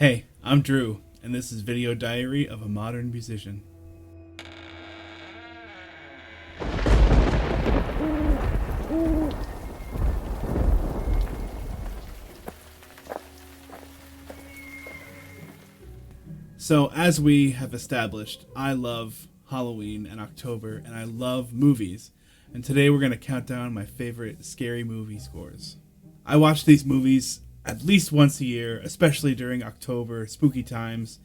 Hey, I'm Drew, and this is Video Diary of a Modern Musician. So, as we have established, I love Halloween and October, and I love movies. And today we're going to count down my favorite scary movie scores. I watch these movies at least once a year, especially during October, spooky times,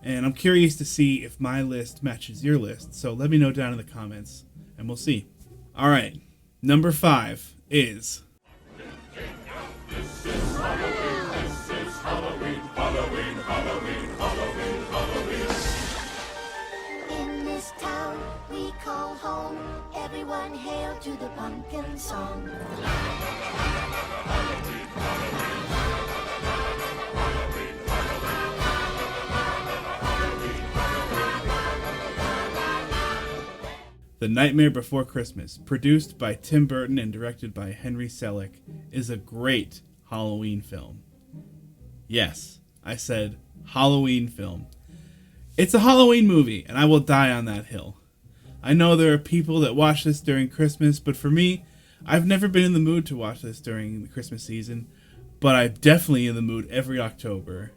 and I'm curious to see if my list matches your list, so let me know down in the comments, and we'll see. Alright, number 5 is... In this town we call home, everyone hail to the pumpkin song. The Nightmare Before Christmas, produced by Tim Burton and directed by Henry Selick, is a great Halloween film. Yes, I said Halloween film. It's a Halloween movie, and I will die on that hill. I know there are people that watch this during Christmas, but for me, I've never been in the mood to watch this during the Christmas season, but I'm definitely in the mood every October.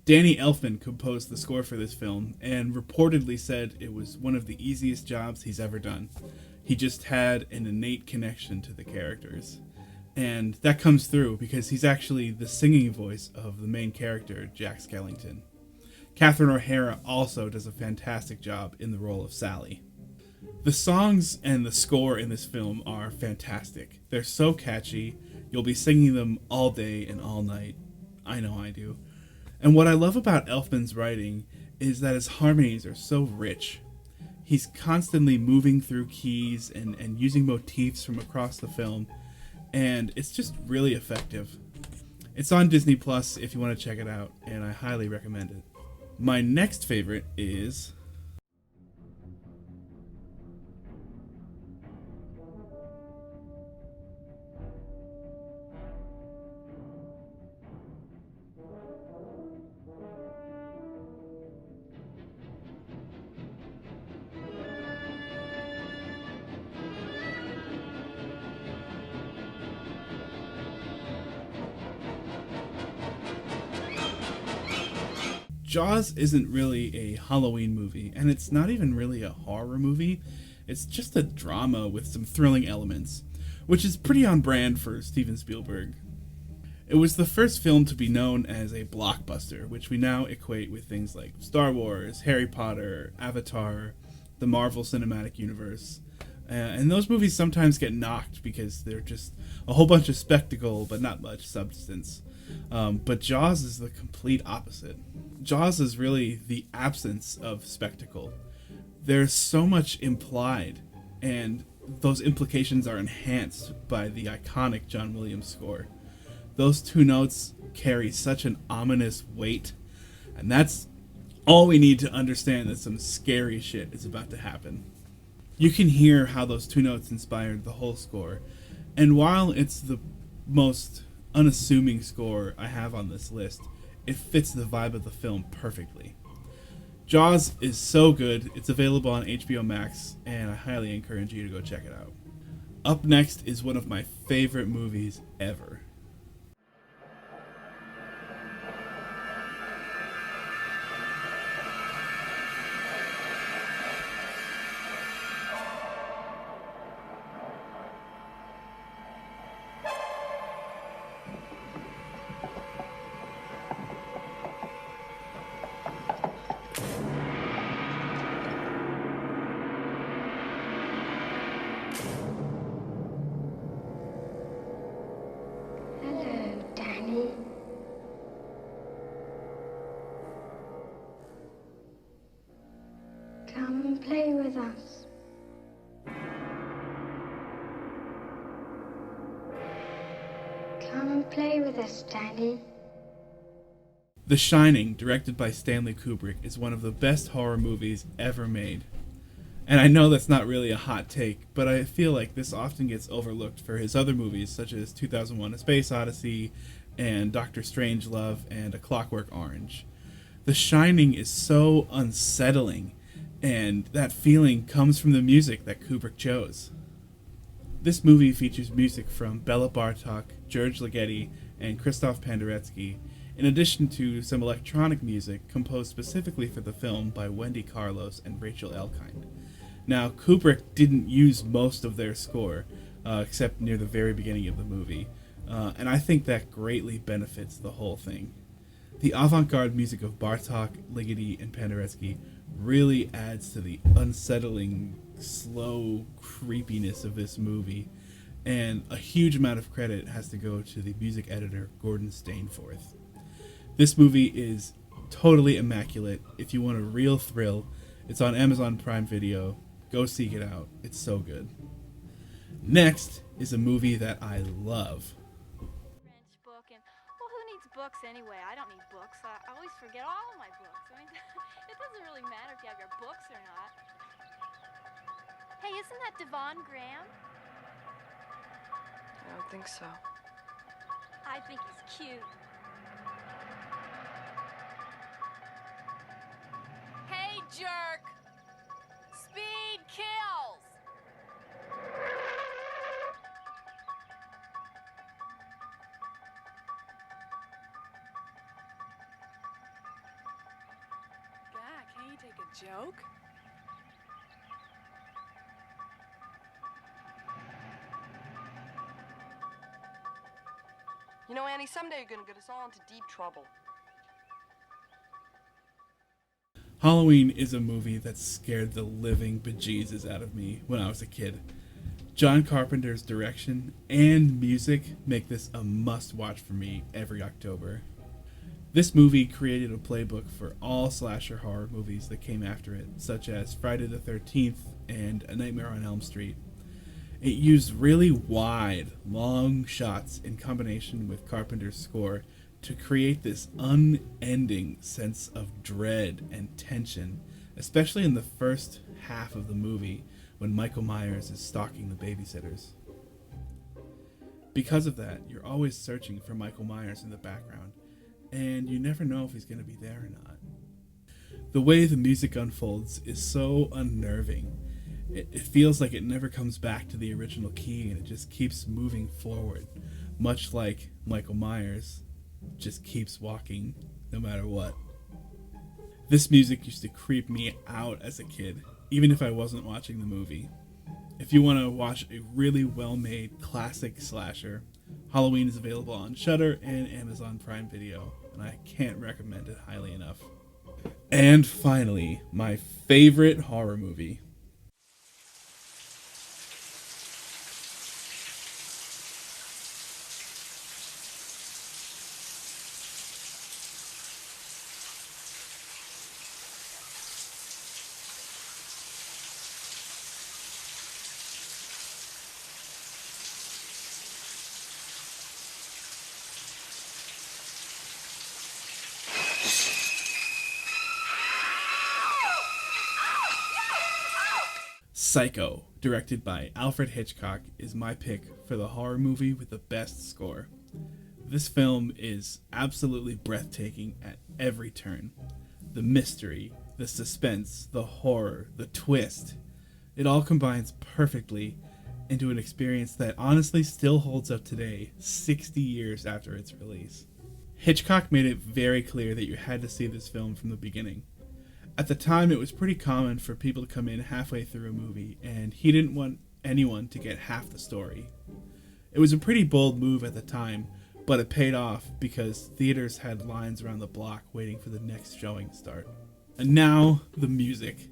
Danny Elfman composed the score for this film and reportedly said it was one of the easiest jobs he's ever done. He just had an innate connection to the characters. And that comes through because he's actually the singing voice of the main character, Jack Skellington. Catherine O'Hara also does a fantastic job in the role of Sally. The songs and the score in this film are fantastic. They're so catchy, you'll be singing them all day and all night. I know I do. And what I love about Elfman's writing is that his harmonies are so rich. He's constantly moving through keys and using motifs from across the film, and it's just really effective. It's on Disney Plus if you want to check it out, and I highly recommend it. My next favorite is... Jaws isn't really a Halloween movie, and it's not even really a horror movie. It's just a drama with some thrilling elements, which is pretty on brand for Steven Spielberg. It was the first film to be known as a blockbuster, which we now equate with things like Star Wars, Harry Potter, Avatar, the Marvel Cinematic Universe. And those movies sometimes get knocked because they're just a whole bunch of spectacle, but not much substance. But Jaws is the complete opposite. Jaws is really the absence of spectacle. There's so much implied, and those implications are enhanced by the iconic John Williams score. Those two notes carry such an ominous weight, and that's all we need to understand that some scary shit is about to happen. You can hear how those two notes inspired the whole score, and while it's the most unassuming score I have on this list, it fits the vibe of the film perfectly. Jaws is so good, it's available on HBO Max, and I highly encourage you to go check it out. Up next is one of my favorite movies ever. Hello, Danny. Come and play with us. Come and play with us, Danny. The Shining, directed by Stanley Kubrick, is one of the best horror movies ever made. And I know that's not really a hot take, but I feel like this often gets overlooked for his other movies, such as 2001: A Space Odyssey and Doctor Strangelove and A Clockwork Orange. The Shining is so unsettling, and that feeling comes from the music that Kubrick chose. This movie features music from Bela Bartok, George Ligeti, and Krzysztof Penderecki, in addition to some electronic music composed specifically for the film by Wendy Carlos and Rachel Elkind. Now, Kubrick didn't use most of their score, except near the very beginning of the movie, and I think that greatly benefits the whole thing. The avant-garde music of Bartok, Ligeti, and Penderecki really adds to the unsettling, slow creepiness of this movie, and a huge amount of credit has to go to the music editor Gordon Stainforth. This movie is totally immaculate. If you want a real thrill, it's on Amazon Prime Video. Go seek it out. It's so good. Next is a movie that I love. French book and who needs books anyway? I don't need books. I always forget all of my books. I mean, it doesn't really matter if you have your books or not. Hey, isn't that Devon Graham? I don't think so. I think he's cute. Hey, jerk! Speed kills! God, can't you take a joke? You know, Annie, someday you're gonna get us all into deep trouble. Halloween is a movie that scared the living bejesus out of me when I was a kid. John Carpenter's direction and music make this a must-watch for me every October. This movie created a playbook for all slasher horror movies that came after it, such as Friday the 13th and A Nightmare on Elm Street. It used really wide, long shots in combination with Carpenter's score to create this unending sense of dread and tension, especially in the first half of the movie when Michael Myers is stalking the babysitters. Because of that, you're always searching for Michael Myers in the background, and you never know if he's going to be there or not. The way the music unfolds is so unnerving. It feels like it never comes back to the original key, and it just keeps moving forward, much like Michael Myers just keeps walking no matter what. This music used to creep me out as a kid, even if I wasn't watching the movie. If you want to watch a really well-made classic slasher, Halloween is available on Shudder and Amazon Prime Video, and I can't recommend it highly enough. And finally, my favorite horror movie. Psycho, directed by Alfred Hitchcock, is my pick for the horror movie with the best score. This film is absolutely breathtaking at every turn. The mystery, the suspense, the horror, the twist. It all combines perfectly into an experience that honestly still holds up today, 60 years after its release. Hitchcock made it very clear that you had to see this film from the beginning. At the time, it was pretty common for people to come in halfway through a movie, and he didn't want anyone to get half the story. It was a pretty bold move at the time, but it paid off because theaters had lines around the block waiting for the next showing to start. And now, the music.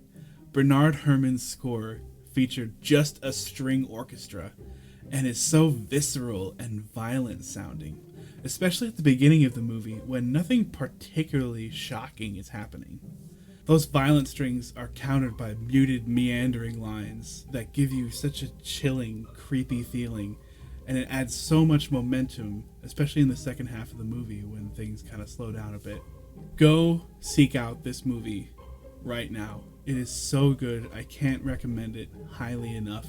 Bernard Herrmann's score featured just a string orchestra, and is so visceral and violent sounding, especially at the beginning of the movie when nothing particularly shocking is happening. Those violent strings are countered by muted, meandering lines that give you such a chilling, creepy feeling, and it adds so much momentum, especially in the second half of the movie when things kind of slow down a bit. Go seek out this movie right now. It is so good, I can't recommend it highly enough.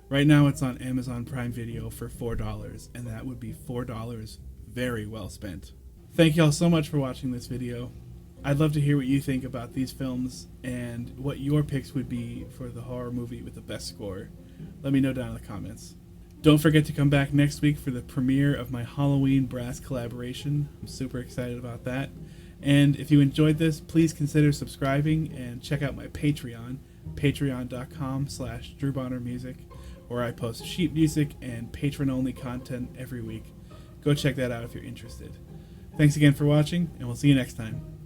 Right now it's on Amazon Prime Video for $4, and that would be $4 very well spent. Thank you all so much for watching this video. I'd love to hear what you think about these films and what your picks would be for the horror movie with the best score. Let me know down in the comments. Don't forget to come back next week for the premiere of my Halloween brass collaboration. I'm super excited about that. And if you enjoyed this, please consider subscribing and check out my Patreon, patreon.com/DrewBonnerMusic, where I post sheet music and patron-only content every week. Go check that out if you're interested. Thanks again for watching, and we'll see you next time.